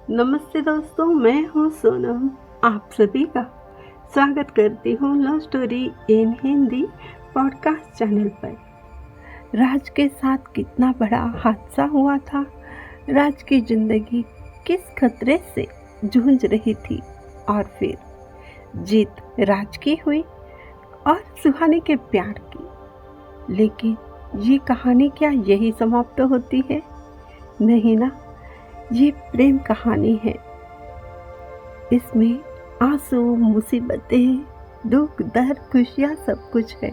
नमस्ते दोस्तों, मैं हूँ सोनम। आप सभी का स्वागत करती हूँ love story in Hindi podcast channel पर। राज के साथ कितना बड़ा हादसा हुआ था। राज की जिंदगी किस खतरे से जूझ रही थी और फिर जीत राज की हुई और सुहानी के प्यार की। लेकिन ये कहानी क्या यही समाप्त होती है? नहीं ना, ये प्रेम कहानी है। इसमें आंसू, मुसीबतें, दुख, दर्द, खुशियाँ सब कुछ है,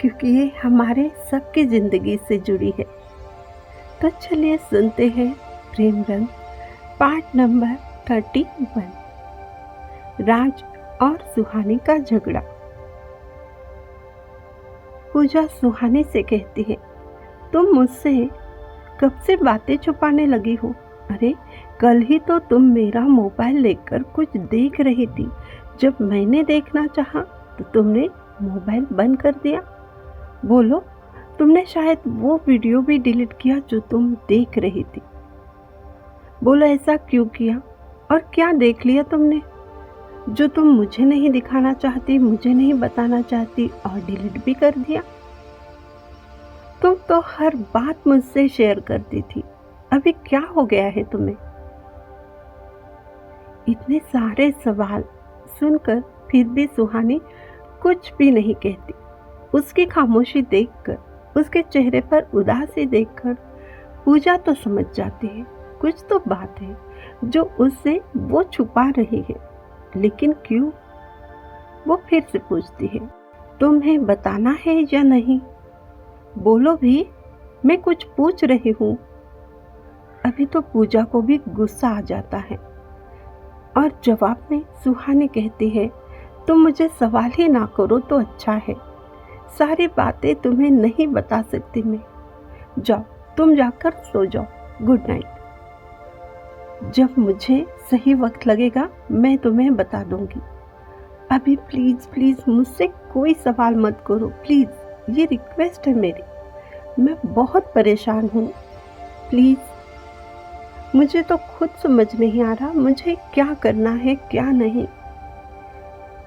क्योंकि ये हमारे सबकी जिंदगी से जुड़ी है। तो चलिए सुनते हैं प्रेम रंग पार्ट नंबर 31। राज और सुहानी का झगड़ा। पूजा सुहानी से कहती है, तुम मुझसे कब से बातें छुपाने लगी हो? अरे कल ही तो तुम मेरा मोबाइल लेकर कुछ देख रही थी। जब मैंने देखना चाहा तो तुमने मोबाइल बंद कर दिया। बोलो, तुमने शायद वो वीडियो भी डिलीट किया जो तुम देख रही थी। बोलो ऐसा क्यों किया और क्या देख लिया तुमने जो तुम मुझे नहीं दिखाना चाहती, मुझे नहीं बताना चाहती और डिलीट भी कर दिया। तुम तो हर बात मुझसे शेयर करती थी, अभी क्या हो गया है तुम्हें? इतने सारे सवाल सुनकर फिर भी सुहानी कुछ भी नहीं कहती। उसकी खामोशी देखकर, उसके चेहरे पर उदासी देखकर पूजा तो समझ जाती है कुछ तो बात है जो उससे वो छुपा रही है। लेकिन क्यों? वो फिर से पूछती है, तुम्हें बताना है या नहीं? बोलो भी, मैं कुछ पूछ रही हूँ। अभी तो पूजा को भी गुस्सा आ जाता है और जवाब में सुहानी कहती है, तुम मुझे सवाल ही ना करो तो अच्छा है। सारी बातें तुम्हें नहीं बता सकती मैं। जाओ, तुम जाकर सो जाओ। Good night. जब मुझे सही वक्त लगेगा मैं तुम्हें बता दूंगी। अभी प्लीज प्लीज मुझसे कोई सवाल मत करो, प्लीज, ये रिक्वेस्ट है मेरी। मैं बहुत परेशान हूँ, प्लीज। मुझे तो खुद समझ नहीं आ रहा मुझे क्या करना है क्या नहीं।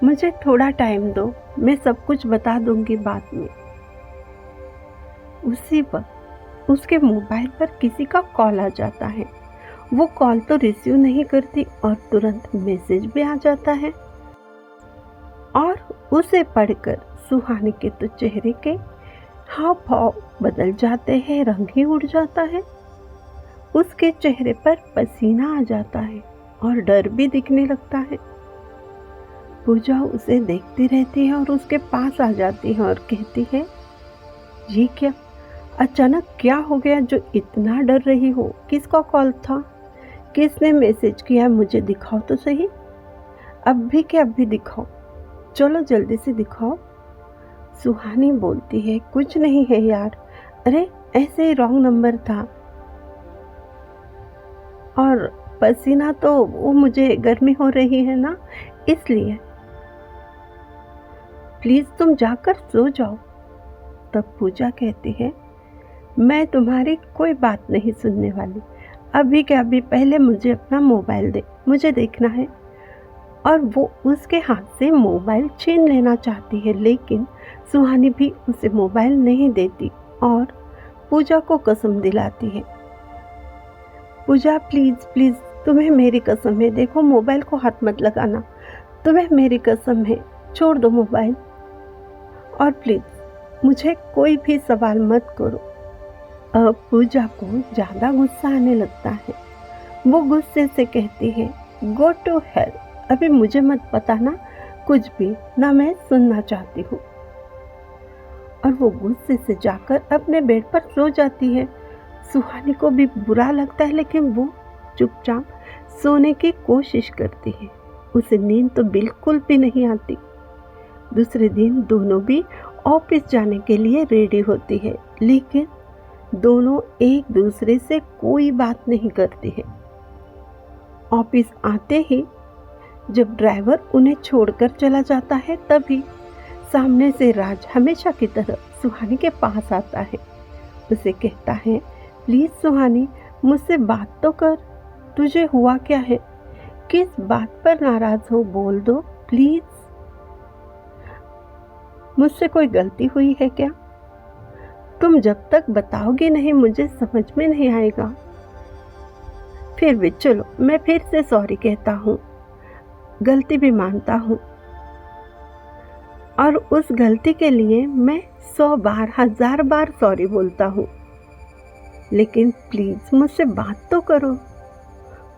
मुझे थोड़ा टाइम दो, मैं सब कुछ बता दूंगी बाद में। उसी वक्त उसके मोबाइल पर किसी का कॉल आ जाता है। वो कॉल तो रिसीव नहीं करती और तुरंत मैसेज भी आ जाता है और उसे पढ़कर सुहानी के तो चेहरे के हाव भाव बदल जाते हैं, रंग ही उड़ जाता है। उसके चेहरे पर पसीना आ जाता है और डर भी दिखने लगता है। पूजा उसे देखती रहती है और उसके पास आ जाती है और कहती है, ये क्या अचानक क्या हो गया जो इतना डर रही हो? किसका कॉल था? किसने मैसेज किया? मुझे दिखाओ तो सही। अब भी क्या अभी दिखाओ? चलो जल्दी से दिखाओ। सुहानी बोलती है, कुछ नहीं है यार, अरे ऐसे ही रॉन्ग नंबर था और पसीना तो वो मुझे गर्मी हो रही है ना, इसलिए। प्लीज तुम जाकर सो जाओ। तब पूजा कहती है, मैं तुम्हारी कोई बात नहीं सुनने वाली। अभी के अभी पहले मुझे अपना मोबाइल दे, मुझे देखना है। और वो उसके हाथ से मोबाइल छीन लेना चाहती है, लेकिन सुहानी भी उसे मोबाइल नहीं देती और पूजा को कसम दिलाती है, पूजा प्लीज प्लीज, तुम्हें मेरी कसम है, देखो मोबाइल को हाथ मत लगाना, तुम्हें मेरी कसम है, छोड़ दो मोबाइल और प्लीज मुझे कोई भी सवाल मत करो। अब पूजा को ज़्यादा गुस्सा आने लगता है। वो गुस्से से कहती है, गो टू हेल, अभी मुझे मत बताना कुछ भी, ना मैं सुनना चाहती हूँ। और वो गुस्से से जाकर अपने बेड पर सो जाती है। सुहानी को भी बुरा लगता है, लेकिन वो चुपचाप सोने की कोशिश करती है। उसे नींद तो बिल्कुल भी नहीं आती। दूसरे दिन दोनों भी ऑफिस जाने के लिए रेडी होती है, लेकिन दोनों एक दूसरे से कोई बात नहीं करती है। ऑफिस आते ही जब ड्राइवर उन्हें छोड़कर चला जाता है, तभी सामने से राज हमेशा की तरह सुहानी के पास आता है। उसे कहता है, प्लीज सुहानी, मुझसे बात तो कर, तुझे हुआ क्या है? किस बात पर नाराज हो, बोल दो प्लीज। मुझसे कोई गलती हुई है क्या? तुम जब तक बताओगे नहीं मुझे समझ में नहीं आएगा। फिर भी चलो, मैं फिर से सॉरी कहता हूँ, गलती भी मानता हूँ, और उस गलती के लिए मैं 100 बार 1000 बार सॉरी बोलता हूँ, लेकिन प्लीज मुझसे बात तो करो।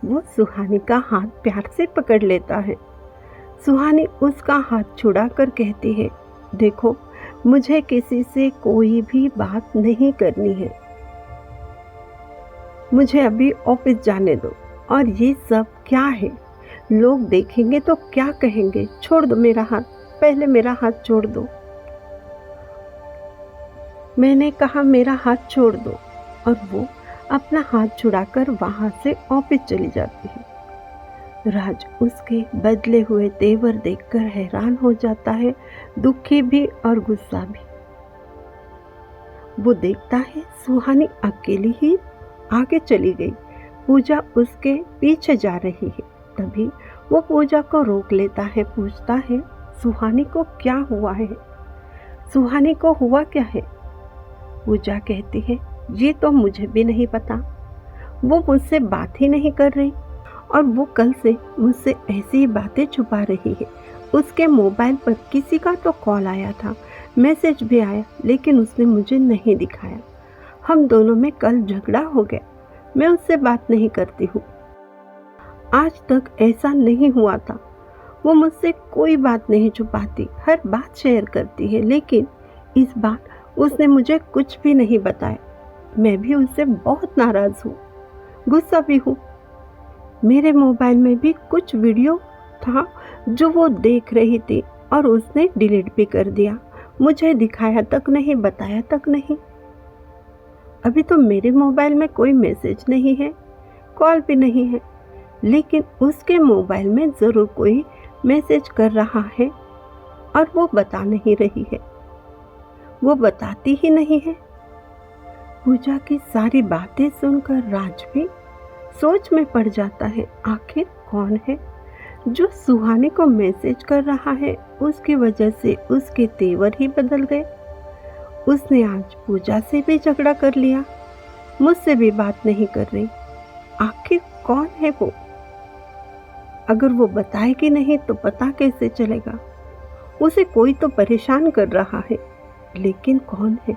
वो सुहानी का हाथ प्यार से पकड़ लेता है। सुहानी उसका हाथ छुड़ा कर कहती है, देखो मुझे किसी से कोई भी बात नहीं करनी है, मुझे अभी ऑफिस जाने दो। और ये सब क्या है? लोग देखेंगे तो क्या कहेंगे? छोड़ दो मेरा हाथ, पहले मेरा हाथ छोड़ दो। मैंने कहा मेरा हाथ छोड़ दो। और वो अपना हाथ छुड़ाकर वहां से ऑफिस चली जाती है। राज उसके बदले हुए तेवर देखकर हैरान हो जाता है, दुखी भी और गुस्सा भी। वो देखता है सुहानी अकेली ही आगे चली गई, पूजा उसके पीछे जा रही है। तभी वो पूजा को रोक लेता है, पूछता है सुहानी को क्या हुआ है? सुहानी को हुआ क्या है? पूजा कहती है, ये तो मुझे भी नहीं पता, वो मुझसे बात ही नहीं कर रही और वो कल से मुझसे ऐसी ही बातें छुपा रही है। उसके मोबाइल पर किसी का तो कॉल आया था, मैसेज भी आया, लेकिन उसने मुझे नहीं दिखाया। हम दोनों में कल झगड़ा हो गया, मैं उससे बात नहीं करती हूँ। आज तक ऐसा नहीं हुआ था। वो मुझसे कोई बात नहीं छुपाती, हर बात शेयर करती है, लेकिन इस बार उसने मुझे कुछ भी नहीं बताया। मैं भी उससे बहुत नाराज हूँ, गुस्सा भी हूँ। मेरे मोबाइल में भी कुछ वीडियो था जो वो देख रही थी और उसने डिलीट भी कर दिया, मुझे दिखाया तक नहीं, बताया तक नहीं। अभी तो मेरे मोबाइल में कोई मैसेज नहीं है, कॉल भी नहीं है, लेकिन उसके मोबाइल में ज़रूर कोई मैसेज कर रहा है और वो बता नहीं रही है, वो बताती ही नहीं है। पूजा की सारी बातें सुनकर राज भी सोच में पड़ जाता है, आखिर कौन है जो सुहानी को मैसेज कर रहा है? उसकी वजह से उसके तेवर ही बदल गए। उसने आज पूजा से भी झगड़ा कर लिया, मुझसे भी बात नहीं कर रही। आखिर कौन है वो? अगर वो बताएगी नहीं तो पता कैसे चलेगा? उसे कोई तो परेशान कर रहा है, लेकिन कौन है?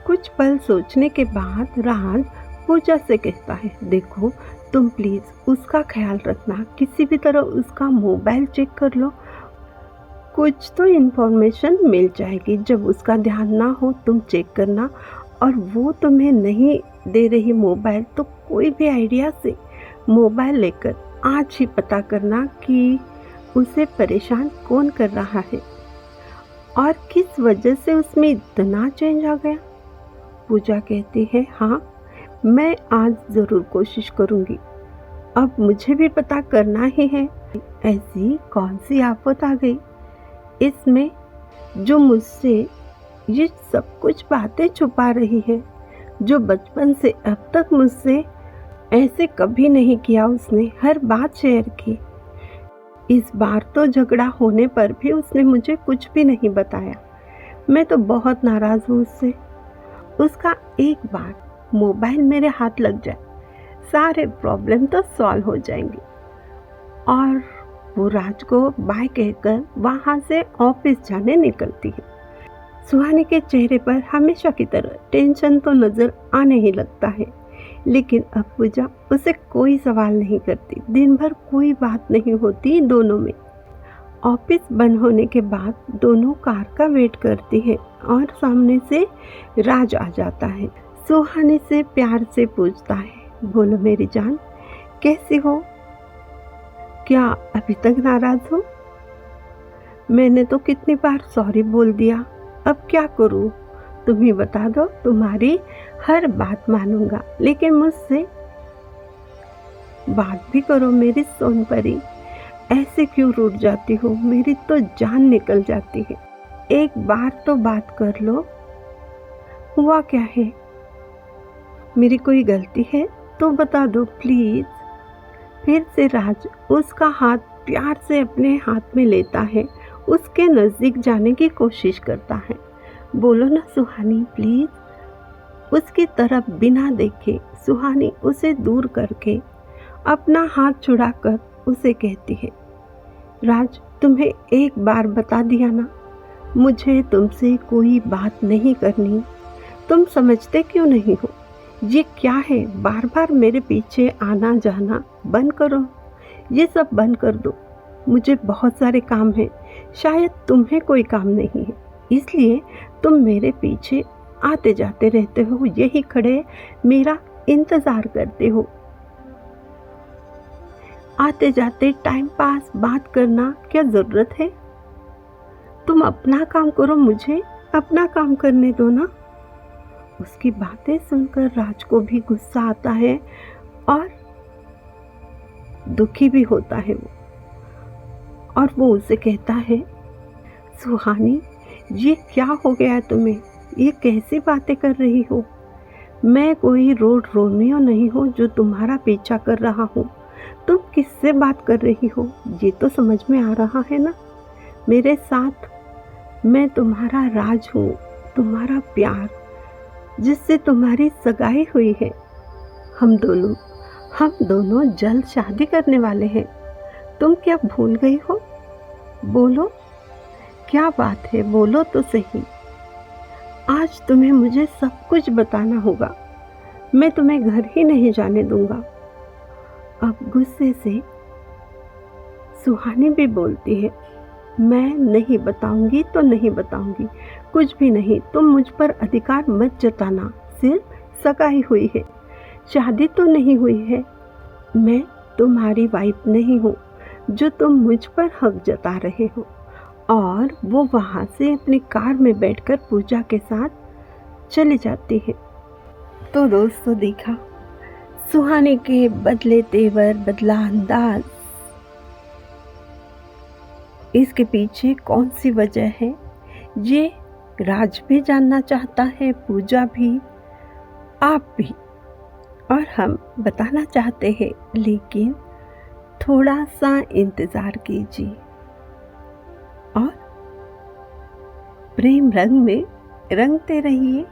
कुछ पल सोचने के बाद राज पूजा से कहता है, देखो तुम प्लीज उसका ख्याल रखना, किसी भी तरह उसका मोबाइल चेक कर लो, कुछ तो इन्फॉर्मेशन मिल जाएगी। जब उसका ध्यान ना हो तुम चेक करना, और वो तुम्हें नहीं दे रही मोबाइल तो कोई भी आइडिया से मोबाइल लेकर आज ही पता करना कि उसे परेशान कौन कर रहा है और किस वजह से उसमें इतना चेंज आ गया। पूजा कहती है, हाँ मैं आज ज़रूर कोशिश करूँगी, अब मुझे भी पता करना ही है ऐसी कौन सी आफत आ गई इसमें जो मुझसे ये सब कुछ बातें छुपा रही है, जो बचपन से अब तक मुझसे ऐसे कभी नहीं किया। उसने हर बात शेयर की, इस बार तो झगड़ा होने पर भी उसने मुझे कुछ भी नहीं बताया। मैं तो बहुत नाराज़ हूँ उससे। उसका एक बार मोबाइल मेरे हाथ लग जाए, सारे प्रॉब्लम तो सॉल्व हो जाएंगे। और वो राज को बाय कहकर वहाँ से ऑफिस जाने निकलती है। सुहानी के चेहरे पर हमेशा की तरह टेंशन तो नज़र आने ही लगता है, लेकिन अब पूजा उसे कोई सवाल नहीं करती। दिन भर कोई बात नहीं होती दोनों में। ऑफिस बंद होने के बाद दोनों कार का वेट करती है और सामने से राज आ जाता है। सुहानी से प्यार से पूछता है, बोलो मेरी जान कैसी हो? क्या अभी तक नाराज हो? मैंने तो कितनी बार सॉरी बोल दिया, अब क्या करूं? तुम ही बता दो, तुम्हारी हर बात मानूंगा, लेकिन मुझसे बात भी करो मेरी सोनपरी। ऐसे क्यों रूठ जाती हो? मेरी तो जान निकल जाती है। एक बार तो बात कर लो, हुआ क्या है? मेरी कोई गलती है तो बता दो प्लीज़। फिर से राज उसका हाथ प्यार से अपने हाथ में लेता है, उसके नज़दीक जाने की कोशिश करता है। बोलो ना सुहानी प्लीज़। उसकी तरफ बिना देखे सुहानी उसे दूर करके अपना हाथ छुड़ाकर उसे कहती है, राज तुम्हें एक बार बता दिया ना, मुझे तुमसे कोई बात नहीं करनी। तुम समझते क्यों नहीं हो? ये क्या है, बार बार मेरे पीछे आना जाना बंद करो, ये सब बंद कर दो। मुझे बहुत सारे काम हैं, शायद तुम्हें कोई काम नहीं है, इसलिए तुम मेरे पीछे आते जाते रहते हो, यही खड़े मेरा इंतज़ार करते हो। आते जाते टाइम पास बात करना क्या ज़रूरत है? तुम अपना काम करो, मुझे अपना काम करने दो ना। उसकी बातें सुनकर राज को भी गुस्सा आता है और दुखी भी होता है वो, और वो उसे कहता है, सुहानी ये क्या हो गया है तुम्हें? ये कैसी बातें कर रही हो? मैं कोई रोड रोमियो नहीं हूँ जो तुम्हारा पीछा कर रहा हूँ। तुम किससे बात कर रही हो ये तो समझ में आ रहा है ना। मेरे साथ मैं तुम्हारा राज हूँ, तुम्हारा प्यार, जिससे तुम्हारी सगाई हुई है। हम दोनों जल्द शादी करने वाले हैं। तुम क्या भूल गई हो? बोलो क्या बात है, बोलो तो सही। आज तुम्हें मुझे सब कुछ बताना होगा, मैं तुम्हें घर ही नहीं जाने दूंगा। अब गुस्से से सुहानी भी बोलती है, मैं नहीं बताऊंगी तो नहीं बताऊंगी, कुछ भी नहीं। तुम मुझ पर अधिकार मत जताना, सिर्फ सगाई हुई है, शादी तो नहीं हुई है। मैं तुम्हारी वाइफ नहीं हूँ जो तुम मुझ पर हक जता रहे हो। और वो वहाँ से अपनी कार में बैठकर पूजा के साथ चली जाती है। तो दोस्तों देखा सुहानी के बदले तेवर, बदला अंदाज, इसके पीछे कौन सी वजह है ये राज भी जानना चाहता है, पूजा भी, आप भी, और हम बताना चाहते हैं, लेकिन थोड़ा सा इंतज़ार कीजिए और प्रेम रंग में रंगते रहिए।